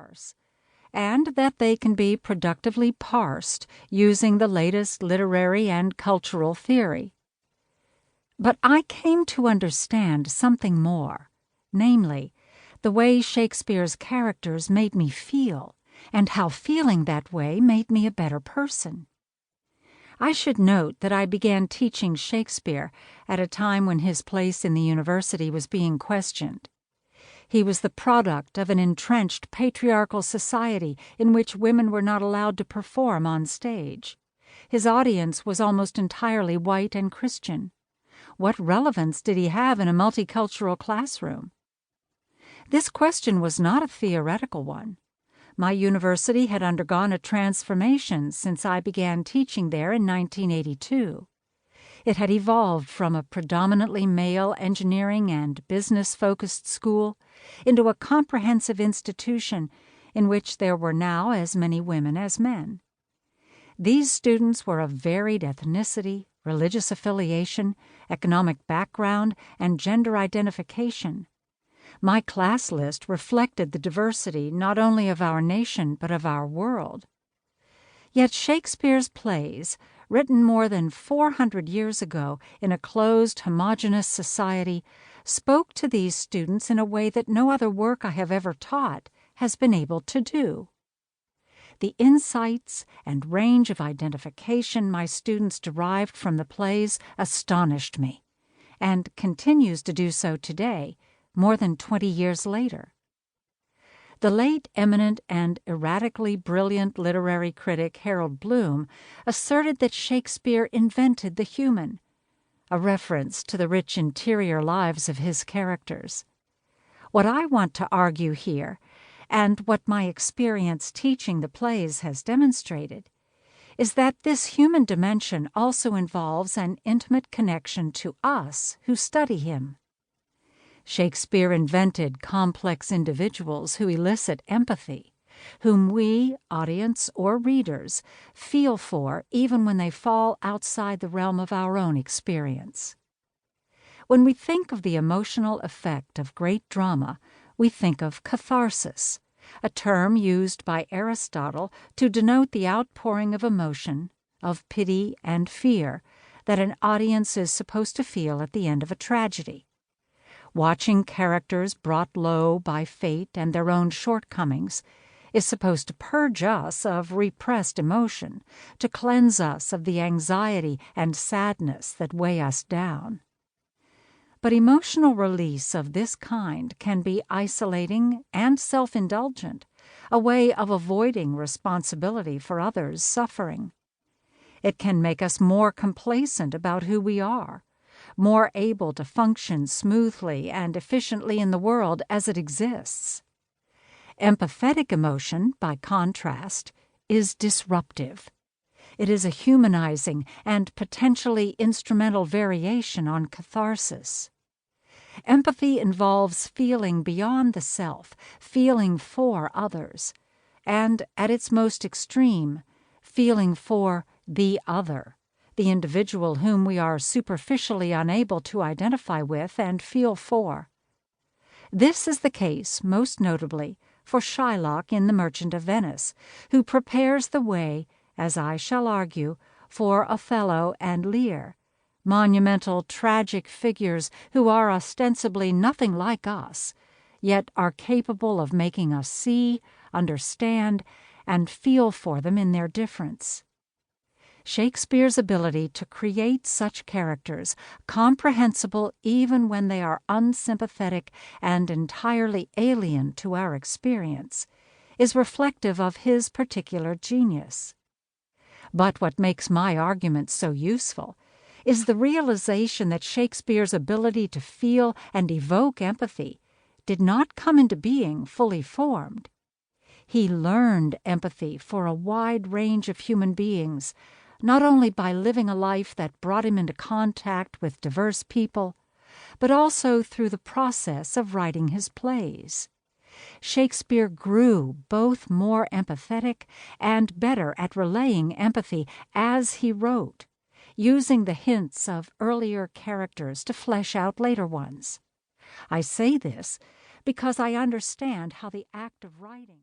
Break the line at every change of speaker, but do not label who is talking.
scarce, and that they can be productively parsed using the latest literary and cultural theory. But I came to understand something more, namely, the way Shakespeare's characters made me feel, and how feeling that way made me a better person. I should note that I began teaching Shakespeare at a time when his place in the university was being questioned. He was the product of an entrenched patriarchal society in which women were not allowed to perform on stage. His audience was almost entirely white and Christian. What relevance did he have in a multicultural classroom? This question was not a theoretical one. My university had undergone a transformation since I began teaching there in 1982. It had evolved from a predominantly male engineering and business-focused school into a comprehensive institution in which there were now as many women as men. These students were of varied ethnicity, religious affiliation, economic background, and gender identification. My class list reflected the diversity not only of our nation but of our world. Yet Shakespeare's plays, written more than 400 years ago in a closed, homogeneous society, spoke to these students in a way that no other work I have ever taught has been able to do. The insights and range of identification my students derived from the plays astonished me, and continues to do so today, more than 20 years later. The late eminent and erratically brilliant literary critic Harold Bloom asserted that Shakespeare invented the human, a reference to the rich interior lives of his characters. What I want to argue here, and what my experience teaching the plays has demonstrated, is that this human dimension also involves an intimate connection to us who study him. Shakespeare invented complex individuals who elicit empathy, whom we, audience or readers, feel for even when they fall outside the realm of our own experience. When we think of the emotional effect of great drama, we think of catharsis, a term used by Aristotle to denote the outpouring of emotion, of pity and fear, that an audience is supposed to feel at the end of a tragedy. Watching characters brought low by fate and their own shortcomings is supposed to purge us of repressed emotion, to cleanse us of the anxiety and sadness that weigh us down. But emotional release of this kind can be isolating and self-indulgent, a way of avoiding responsibility for others' suffering. It can make us more complacent about who we are, more able to function smoothly and efficiently in the world as it exists. Empathetic emotion, by contrast, is disruptive. It is a humanizing and potentially instrumental variation on catharsis. Empathy involves feeling beyond the self, feeling for others, and, at its most extreme, feeling for the other, the individual whom we are superficially unable to identify with and feel for. This is the case, most notably, for Shylock in The Merchant of Venice, who prepares the way, as I shall argue, for Othello and Lear, monumental tragic figures who are ostensibly nothing like us, yet are capable of making us see, understand, and feel for them in their difference. Shakespeare's ability to create such characters, comprehensible even when they are unsympathetic and entirely alien to our experience, is reflective of his particular genius. But what makes my argument so useful is the realization that Shakespeare's ability to feel and evoke empathy did not come into being fully formed. He learned empathy for a wide range of human beings, not only by living a life that brought him into contact with diverse people, but also through the process of writing his plays. Shakespeare grew both more empathetic and better at relaying empathy as he wrote, using the hints of earlier characters to flesh out later ones. I say this because I understand how the act of writing